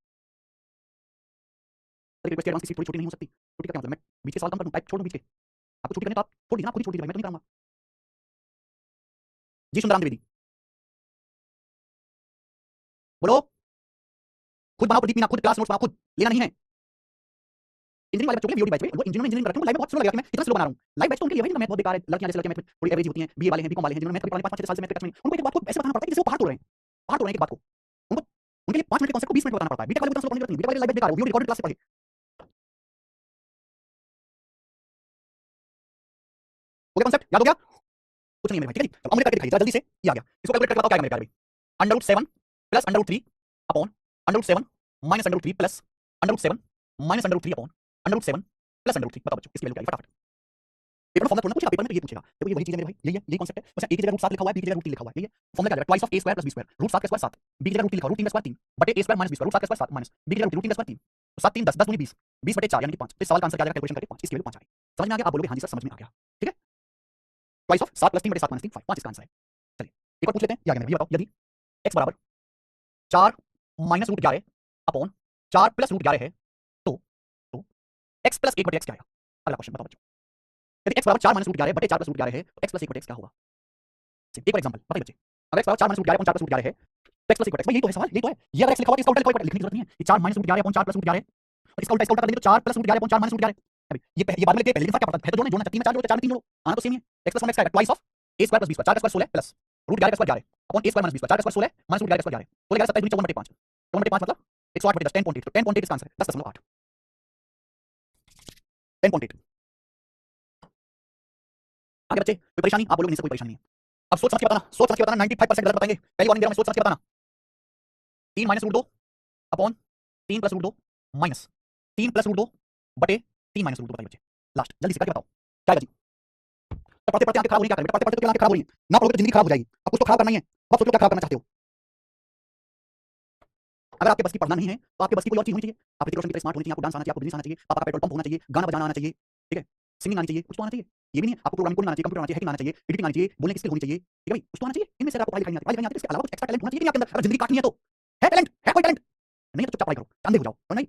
Speaker 1: रिक्वेस्ट एडवांस की सीट थोड़ी छोटी नहीं हो सकती? छोटी का क्या मतलब? मैं बीच के सवाल कम कर दूं, टाइप छोड़ दूं बीच के? आपको छुट्टी करनी तो आप छोड़ दीजिए ना, खुद ही छोड़ दीजिए भाई, मैं तो नहीं कराऊंगा। जी सुंदराम द्विवेदी बोलो, खुद बनाओ प्रदीप मीना, खुद क्लास नोट्स बनाओ, खुद लेना नहीं है। इंजीनियरिंग वाले बच्चों के लिए वीडियो बैच में वो इंजीनियरिंग में इंजीनियरिंग कर रहे हैं, लाइव में बहुत स्लो लगेगा कि मैं इतना स्लो बना रहा हूं। लाइव बैच तो उनके लिए भाई ना, मैथ बहुत बेकार है, लड़कियां जैसे लड़कियां मैथ में थोड़ी एवरेज होती हैं, बीए वाले हैं, बीकॉम वाले हैं, जिन्होंने मैथ कभी पढ़ाई 5-6 साल से मैथ टच में, उनको एक बात को ऐसे बताना पड़ता है कि जैसे वो पहाड़ तोड़ रहे हैं, पहाड़ तोड़ रहे हैं एक बात को। उनको उनके लिए 5 मिनट के कॉन्सेप्ट को 20 मिनट में बताना पड़ता है। बीटेक वाले को पढ़ने की जरूरत नहीं, बीटेक वाले लाइव बैच बेकार है, वो रिकॉर्डेड क्लास से पढ़े। हो गया कॉन्सेप्ट, याद हो गया? कुछ नहीं है मेरे भाई, ठीक है जी। अब हमने करके दिखाई जरा जल्दी से, ये आ गया। इसको कैलकुलेट करके बताओ क्या आएगा मेरे प्यारे भाई? √7 plus √3 upon √7 minus √3 plus √7 minus √3 upon √7 plus √3। बताओ बच्चों इसकी वैल्यू क्या है? फटाफट पेपर में फॉर्मूला थोड़ा पूछेगा, पेपर में तो ये पूछेगा। देखो ये वही चीज है मेरे भाई, यही है, यही कांसेप्ट है। बस एक की जगह √7 लिखा हुआ है, बी की जगह √3 लिखा हुआ है, यही है फॉर्मूला। क्या आ जाएगा? Twice of a square plus b square, √7 का स्क्वायर 7, b की जगह √3 लिखा, √3 का स्क्वायर 3 बटे a square minus b square, √7 का स्क्वायर 7 माइनस b की जगह √3 का स्क्वायर 3, तो 7 3 10, 10 दूनी 20, 20 बटे 4 यानी कि 5। तो इस सवाल का आंसर क्या आ जाएगा? कैलकुलेशन करके 5, इसकी वैल्यू 5 आ गई। समझ में आ गया? आप बोलोगे हाँ जी सर समझ में आ गया। ठीक है, ट्वाइस ऑफ 7 + 3 बटे 7 - 3 5 इसका आंसर है। चलिए एक और पूछ लेते हैं, ये आ गया। ये बताओ यदि x बराबर 4 माइनस √11 अपॉन 4 प्लस √11 है तो x प्लस 1 बटे x क्या आएगा? अगला क्वेश्चन बताओ बच्चों। यदि x बराबर 4 माइनस √11 बटे 4 प्लस √11 है तो x प्लस 1 बटे x क्या होगा? एक और एग्जांपल बताइए बच्चे, अगर x बराबर 4 माइनस √11 अपॉन 4 प्लस √11 है तो x प्लस 1 बटे x, यही तो है सवाल, यही तो है। ये अगर x लिखा हुआ तो इसका उल्टा लिखा हुआ, लिखने की जरूरत नहीं है। ये 4 माइनस √11 अपॉन 4 प्लस √11 और इसका उल्टा कर देंगे तो 4 प्लस √11 अपॉन 4 माइनस √11। अभी ये बाद में लेते हैं, पहले लेकिन फर्क क्या पड़ता है? तो जोड़ना है, 3 में 4 जोड़ो, 4 में 3 जोड़ो, आना तो सेम ही है। x प्लस 1 x का twice of a square plus b square, 4 का स्क्वायर 16 प्लस रूट 11 का square 11 upon a square minus b square, 4 का स्क्वायर 16 माइनस रूट 11 का स्क्वायर 11 बोले 11 27 54 बटे 5 54 बटे 5 मतलब 108 बटे 10 10.8, तो 10.8 इसका आंसर है 10.8 10.8। आगे बच्चे कोई परेशानी? आप बोलोगे नहीं सर कोई परेशानी नहीं है। अब सोच समझ के बताना, सोच समझ के बताना, 95% गलत बताएंगे, पहली वार्निंग दे रहा हूं मैं, सोच समझ के बताना। 3 minus root 2 upon 3 plus root 2 minus 3 plus root 2 बटे 3 माइनस रूट 2 बताइए बच्चे, लास्ट जल्दी से करके बताओ क्या है जी। तो पढ़ते पढ़ते आंखें खराब हो रही, क्या करें बेटा, पढ़ते पढ़ते तो आंखें खराब हो रही है, ना पढ़ोगे तो जिंदगी खराब हो जाएगी। अब कुछ तो खराब करना ही है, अब सोचो क्या खराब करना चाहते हो। अगर आपके बस की पढ़ना नहीं है तो आपके बस की कोई और चीज होनी चाहिए। आप ऋतिक रोशन की तरह स्मार्ट होनी चाहिए, आपको डांस आना चाहिए, आपको बिजनेस आना चाहिए, पापा का पेट्रोल पंप होना चाहिए, गाना बजाना आना चाहिए, ठीक है, सिंगिंग आनी चाहिए, कुछ तो आना चाहिए। ये भी नहीं है आपको प्रोग्रामिंग आना चाहिए, कंप्यूटर आना चाहिए, हैकिंग आना चाहिए, एडिटिंग आनी चाहिए, बोलने की स्किल होनी चाहिए, ठीक है भाई, कुछ तो आना चाहिए। इनमें से आपको पढ़ाई लिखाई नहीं आती, पढ़ाई लिखाई नहीं आती, इसके अलावा कुछ एक्स्ट्रा टैलेंट होना चाहिए कि नहीं आपके अंदर? अगर जिंदगी काटनी है तो है टैलेंट, है कोई टैलेंट नहीं है तो चुपचाप पढ़ाई करो, अंधे हो जाओ, और नहीं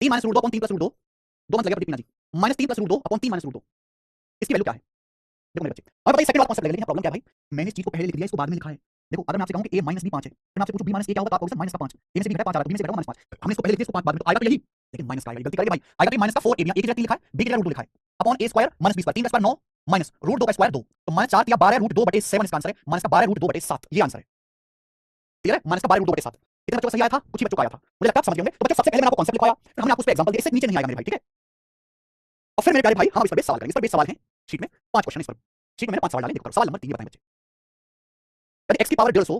Speaker 1: 3 minus root 2 upon 3 plus root 2 2 मत लगेगा Pradeep Meena ji, minus 3 plus root 2 upon 3 minus root 2 इसकी वैल्यू क्या है? देखो मेरे बच्चे, और बताइए सेकंड वाला कॉन्सेप्ट लगेगा, लेकिन प्रॉब्लम क्या है भाई, मैंने इस चीज को पहले लिख दिया, इसको बाद में लिखा है। देखो अगर मैं आपसे कहूं कि a माइनस b 5 है, फिर मैं आपसे पूछूं b माइनस a क्या होगा, तो आप कहोगे सर माइनस का 5, a में से b घटा 5 आ रहा है, b में से घटाओ माइनस 5, हमने इसको पहले लिख दिया, इसको 5 बाद में, तो आएगा तो यही, लेकिन माइनस का आएगा, गलती करेंगे भाई, आएगा कि माइनस का 4ab, a की जगह 3 लिखा है, b की जगह रूट 2 लिखा है, upon a square minus b square, 3 का स्क्वायर 9 माइनस रूट 2 का स्क्वायर 2, तो माइनस 4 या 12 रूट 2 बटे 7 इसका आंसर है, माइनस का 12 रूट 2 बटे 7 ये आंसर है, क्लियर है, माइनस का 12 रूट 2 बटे 7। कितने बच्चों को सही आया था? कुछ ही बच्चों को आया था, मुझे लगता है आप समझ गए होंगे। तो बच्चों सबसे पहले मैंने आपको कॉन्सेप्ट लिखवाया, फिर हमने आपको उस पे एग्जांपल दिए, इससे नीचे नहीं आएगा मेरे भाई, ठीक है। और फिर मेरे प्यारे भाई हम इस पर बेस सवाल करेंगे, इस पर बेस सवाल है शीट में 5 क्वेश्चन, इस पर शीट में मैंने 5 सवाल डाले, देखो सवाल नंबर 3 बताएं बच्चे, यदि x की पावर 150,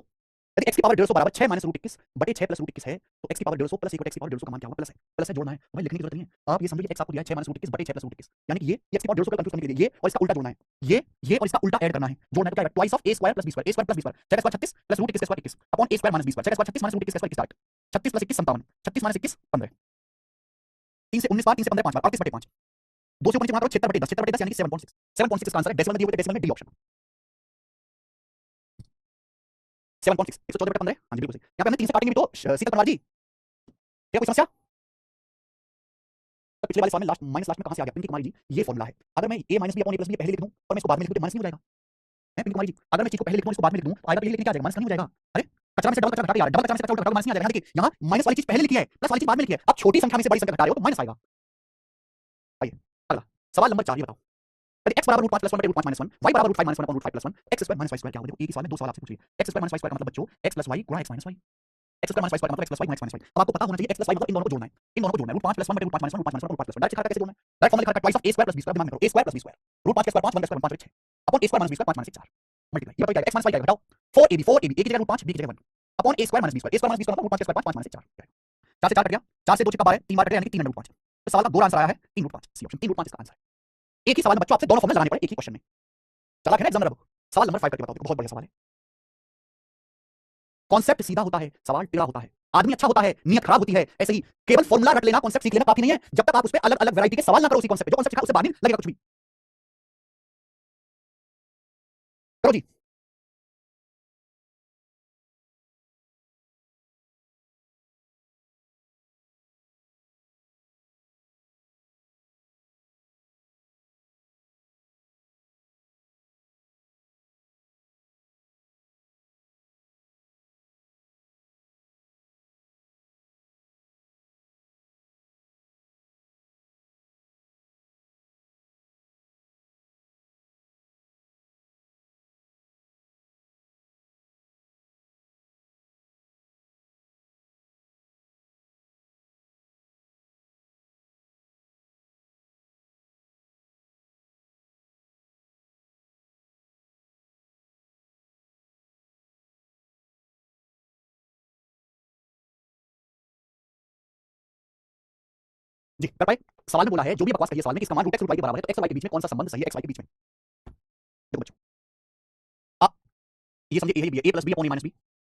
Speaker 1: यदि x की पावर 150 बराबर 6 माइनस रूट 21 बटे 6 प्लस रूट 21 है, तो x की पावर 150 प्लस x की पावर 150 का मान क्या होगा? प्लस है जोड़ना है, तो भाई लिखने की जरूरत नहीं है, आप ये समझिए x आपको दिया है 6 माइनस रूट 21 बटे 6 प्लस रूट 21, यानी कि ये x की पावर 150 को कंफ्यूज करने के लिए ये और इसका उल्टा जोड़ना है, ये और इसका उल्टा ऐड करना है, जोड़ना है, तो क्या आएगा? Twice of a square plus b square, a square plus b square, 6 का स्क्वायर 36 प्लस रूट 21 का square 21 upon a square minus b square, 6 का स्क्वायर 36 माइनस रूट 21 का स्क्वायर 21 36 प्लस 21 57, 36 माइनस 21 15, 3 से 19 बार, 3 से 15 5 बार, 38 बटे 5, 2 से ऊपर नीचे गुणा करो 76 बटे 10, 76 बटे 10 यानी कि 7.6, 7.6 इसका आंसर है, डेसिमल में दिए हुए डेसिमल में डी ऑप्शन 7.6, 114 बटे 15, हां जी बिल्कुल सही। यहां पे हमने 3 से काटेंगे भी तो सीधा बनवा जी, क्या कोई समस्या? तो पिछले वाले सवाल में लास्ट में कहां से आ गया? पिंकी कुमारी जी ये फॉर्मूला है, अगर मैं a minus b upon a plus b पहले लिख दूं और मैं इसको बाद में लिख दूं तो माइनस नहीं हो जाएगा है पिंकी कुमारी जी, अगर मैं चीज को पहले लिख दूं इसको बाद में लिख दूं तो आएगा तो ये लिखने क्या आ जाएगा? माइनस नहीं हो जाएगा। अरे कचरा में से डबल कचरा घटा के यार, डबल कचरा में से कचरा उल्टा घटाओ माइनस नहीं आ जाएगा। देखिए यहां माइनस वाली चीज पहले लिखी है, प्लस वाली चीज बाद में लिखी है, आप छोटी संख्या में से बड़ी संख्या घटा रहे हो तो माइनस आएगा। आइए अगला सवाल नंबर 4 ये बताओ, यदि x बराबर रूट 5 प्लस 1 बटे रूट 5 माइनस 1, y बराबर root 5 minus 1 upon root 5 plus 1, x square minus y square क्या होगा? देखो एक ही सवाल में दो सवाल आपसे पूछ रही है, x square minus y square का मतलब बच्चों x प्लस y गुणा x minus y, x square minus y square मतलब x प्लस y गुणा x माइनस y। अब आपको पता होना चाहिए x प्लस y मतलब इन दोनों को जोड़ना है, इन दोनों को जोड़ना है, रूट 5 प्लस 1 बटे root 5 minus 1 root 5 minus 1 root 5 plus 1 direct लिखा कैसे जोड़ना है? डायरेक्ट फॉर्मूला लिखा है twice of a square plus b square, दिमाग में रखो a square plus b square, root 5 के स्क्वायर 5 1 स्क्वायर 5 बटे 6 upon a square minus b square 5 minus 4 multiply, ये बताइए x माइनस y क्या घटाओ 4ab 4ab a की जगह रूट 5 b की जगह 1 upon a square minus b square, a square minus b square मतलब रूट 5 के स्क्वायर 5 माइनस 4, 4 से 4 कट गया, 4 से 2 छक्का 12, 3 बार कट गया यानी कि 3 रूट 5। तो सवाल का दो आंसर आया है 3 रूट 5, सी ऑप्शन 3 रूट 5 इसका आंसर है। एक ही सवाल में बच्चों आपसे दोनों फॉर्मूले लगाने पड़े एक ही क्वेश्चन में, चालाक है ना एग्जाम में। सवाल नंबर 5 करके बताओ, बहुत बढ़िया सवाल है। कॉन्सेप्ट सीधा होता है, सवाल टेढ़ा होता है, आदमी अच्छा होता है नियत खराब होती है, ऐसे ही केवल फॉर्मूला रट लेना कॉन्सेप्ट सीख लेना काफी नहीं है, जब तक आप उस पे अलग अलग वैरायटी के सवाल ना करो उसी कॉन्सेप्ट पे, जो कॉन्सेप्ट सीखा उससे बाद में लगेगा कुछ भी। करो जी। जी कर पाए। सवाल में बोला है जो भी बकवास करिए सवाल में कि इसका मान रूट एक्स रूट वाई के बराबर है, तो एक्स और वाई के बीच में कौन सा संबंध सही है एक्स वाई के बीच में? देखो बच्चों आप ये समझिए ए plus B upon A minus B,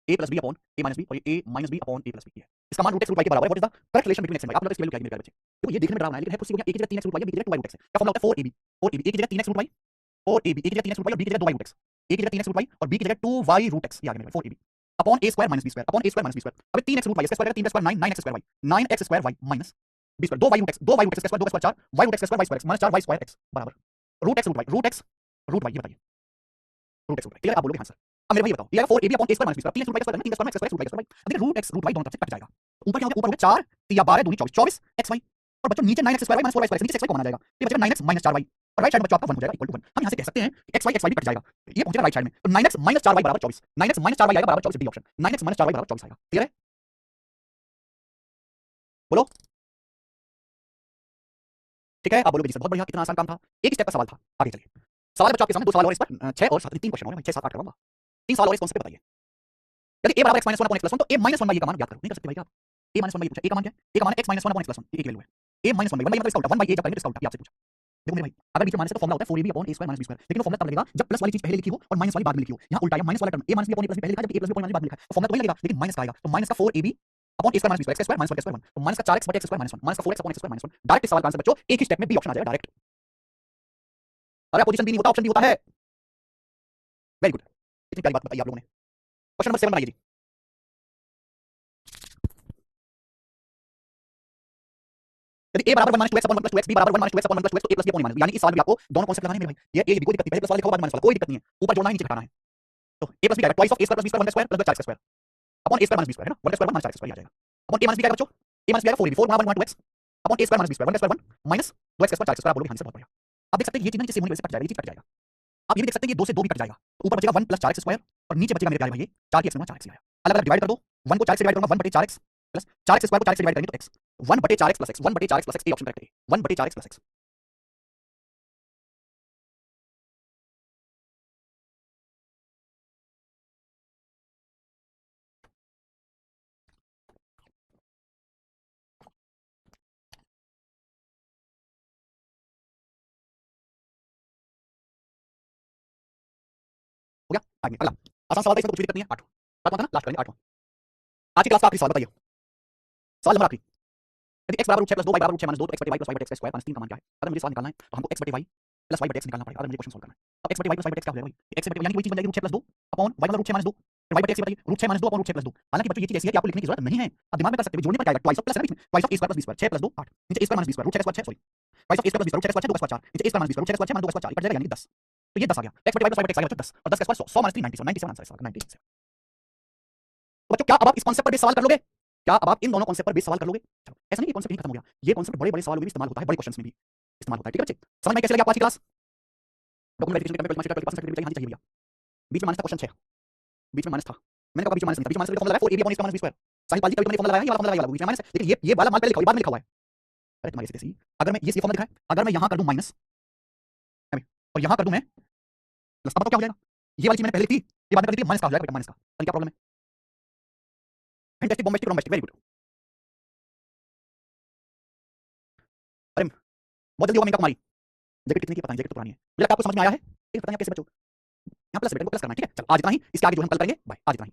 Speaker 1: A plus B upon A minus B और ये ए minus B upon A plus B है, इसका मान रूट एक्स रूट वाई के बराबर है। What is the correct relation between x and y? आप लोग इसकी वैल्यू क्या है मेरे प्यारे बच्चे? देखो ये देखने में डरावना है लेकिन है कुछ सीखो, a की जगह 3x रूट वाई, b की जगह 2y रूट x है, क्या फॉर्मूला होता है 4ab 4ab, a की जगह 3x root Y 4ab, a की जगह 3x रूट वाई और b की जगह 2y रूट x, a की जगह 3x रूट वाई और b की जगह 2y रूट x, ये आ गया मेरे भाई 4ab upon a square minus b square, upon a square minus b square. अब 3x रूट वाई इसका square 3 square 9 9x square y 9x square y minus b square 2y root x 2y root x square 2 का square 4 y root x square y square x minus 4y square x बराबर root x root y root x root y। ये बताइए root x root y clear? आप बोलोगे हां sir. अब मेरे भाई बताओ ये 4ab upon a square minus b square 3x root y square 3 square minus x square root y square, लेकिन रूट x रूट y दोनों तरफ से कट जाएगा, ऊपर क्या हो गया, ऊपर हो गया 4 3 12 दूनी 24 24 एक्स वाई, और बच्चों नीचे 9x square y minus 4y square, नीचे x y कॉमन आ जाएगा, तो ये बचेगा 9x माइनस 4y, और राइट साइड में बच्चों आपका 1 हो जाएगा इक्वल टू 1। हम यहां से कह सकते हैं x y भी कट जाएगा, ये पहुंचेगा राइट साइड में, तो 9x माइनस 4y बराबर 24, 9x माइनस 4y आएगा बराबर 24, D option, 9x minus 4y बराबर 24 आएगा। क्लियर है? बोलो ठीक है, आप बोलोगे जी सर बहुत बढ़िया, कितना आसान काम था, एक स्टेप का सवाल था। आगे चलिए, सवाल बच्चों आपके सामने, दो सवाल और इस पर 6 और 7 3 क्वेश्चन और 6 7 8 कराऊंगा, 3 सवाल और इस कॉन्सेप्ट पे बताइए। यदि a बराबर x minus 1 upon x plus 1, तो a माइनस 1 बाई a का मान ज्ञात करो। नहीं कर सकते भाई आप, a माइनस 1 बाई पूछा, a का मान क्या है, a का मान है x minus 1 upon x plus 1, ये एक वैल्यू है, a माइनस 1 बाई 1 मतलब इसका उल्टा 1 बाई a जब करेंगे तो इसका उल्टा, ये आपसे पूछा। देखो मेरे भाई, अगर बीच में माइनस है तो फॉर्मूला होता है 4ab upon a square minus b square, लेकिन वो फॉर्मूला तब लगेगा जब प्लस वाली चीज पहले लिखी हो और माइनस वाली बाद में लिखी हो। यहाँ उल्टा है, माइनस वाला term a minus b upon a plus b पहले लिखा है, जब a प्लस b अपॉन बाद में लिखा है, तो फॉर्मूला तो वही लगेगा, लेकिन माइनस का आएगा, तो माइनस का 4ab upon a square minus b square, x square minus 1 square 1, तो माइनस का 4x बटे x स्क्वायर माइनस 1, माइनस का 4x upon x square minus 1। Direct सवाल का आंसर बच्चों एक ही स्टेप में बी ऑप्शन आ जाएगा डायरेक्ट। अरे पोजीशन बी नहीं होता, ऑप्शन बी होता है। वेरी गुड, इतनी प्यारी बात बताई आप लोगों ने। क्वेश्चन नंबर 7 बनाइए जी। यदि a बराबर 1 minus 2x upon 1 plus 2x, b बराबर 1 minus 2x upon 1 plus 2x, तो a plus b upon minus, यानी इस सवाल में आपको दोनों कॉन्सेप्ट लगाने हैं मेरे भाई। ये कोई दिक्कत नहीं, पहले प्लस वाला लिखा बाद माइनस वाला, कोई दिक्कत नहीं है, ऊपर जोड़ना है नीचे घटाना है। तो a प्लस b आएगा twice of a square plus b square 1 square plus 4 square upon a square minus b square है ना, 1 स्क्वायर 1 माइनस 4 स्क्वायर आ जाएगा, अपॉन a माइनस b आएगा बच्चों, a माइनस b आएगा 4ab 4 बराबर 1 2x upon a square minus b square 1 square 1 minus 2x square 4 square, आप बोलोगे हां सर बहुत बढ़िया। आप देख सकते हैं ये चीज नीचे सेम होने की वजह से कट जाएगा, ये चीज कट जाएगा। आप ये भी देख सकते हैं ये 2 से 2 भी कट जाएगा, तो ऊपर बचेगा 1 प्लस 4x स्क्वायर और नीचे बचेगा मेरे प्यारे भाई ये 4 की x में 4x आया। अलग-अलग डिवाइड कर दो, 1 को 4 से डिवाइड करूंगा 1 बटे 4x प्लस 4x स्क्वायर को 4 से डिवाइड करेंगे तो x 1 बटे 4x प्लस x, 1 बटे 4x plus x, A option correct है, 1 बटे 4x प्लस x। हो गया? आगे अगला आसान सवाल था, इसमें कुछ भी दिक्कत नहीं है। 8वां था ना, लास्ट करेंगे 8वां। आज की क्लास का आखिरी सवाल बताइए, सवाल नंबर आखिरी। यदि x बराबर रूट 6 प्लस 2 y बराबर रूट 6 माइनस 2, तो x बटे y प्लस y बटे x स्क्वायर माइनस 3 का मान क्या है? अगर मुझे सवाल निकालना है तो हमको x बटे y प्लस y बटे x निकालना पड़ेगा, अगर मुझे क्वेश्चन सॉल्व करना है। अब x बटे y प्लस y बटे x क्या हो जाएगा भाई, x बटे यानी कि वही चीज बन जाएगी रूट 6 प्लस 2 अपॉन y मतलब रूट 6 माइनस 2, फिर y बटे x बताइए root 6 minus 2 upon root 6 plus 2। हालांकि बच्चों ये चीज ऐसी है कि आपको लिखने की जरूरत नहीं है, आप दिमाग में कर सकते हो, जोड़ने पर क्या आएगा, ट्वाइस ऑफ प्लस है ना बीच में, twice of a square plus b square 6 plus 2 8, नीचे a square minus b square root 6 square 6 sorry, twice of a square plus b square root 6 square 6 2 square 4, नीचे a square minus b square root 6 square 6 2 square 4 cut जाएगा यानी 10, तो ये 10 आ गया, x बटे y plus y बटे x आ गया 10, और 10 का स्क्वायर 100 माइनस 3 97 आंसर इसका 97। तो बच्चों क्या अब आप इस कांसेप्ट पर बेस सवाल कर लोगे, क्या अब आप इन दोनों कांसेप्ट पर बेस सवाल कर लोगे? चलो ऐसा नहीं, ये कांसेप्ट यही खत्म हो गया, ये कांसेप्ट बड़े बड़े सवालों में भी इस्तेमाल होता है, बड़े क्वेश्चंस में भी इस्तेमाल होता है। ठीक है बच्चे, समझ में कैसे लगी आपको आज की क्लास? डॉक्यूमेंट वेरिफिकेशन करने पे माइनस का सर्टिफिकेट चाहिए, चाहिए भैया। बीच में माइनस था क्वेश्चन 6, बीच में माइनस था, मैंने कहा बीच में माइनस नहीं था, बीच में माइनस का फॉर्मूला है 4ab upon a square, Sain Pal ji कभी तुमने फॉर्मूला लगाया, ये वाला फॉर्मूला लगाया, बीच में माइनस है, लेकिन ये वाला मान पहले लिखा हुआ बाद में लिखा हुआ है। अरे तुम्हारी ऐसी कैसी, अगर मैं ये फॉर्मूला दिखा है, अगर मैं यहां कर दूं माइनस और यहां कर दूं मैं प्लस, अब तो क्या हो जाएगा, ये वाली चीज मैंने पहले लिखी, ये बाद में कर दी थी, माइनस का हो जाएगा बेटा, माइनस का, क्या प्रॉब्लम है? Fantastic bombastic romastic, very good. अरे बहुत जल्दी होगा मेकअप हमारी, जैकेट कितने की पता नहीं, जैकेट तो पुरानी है मुझे लगता है, आपको समझ में आया है, पता नहीं आप कैसे बचो, यहाँ प्लस बेटा प्लस करना है। ठीक है चल आज इतना ही, इसके आगे जो हम कल करेंगे, बाय, आज इतना ही।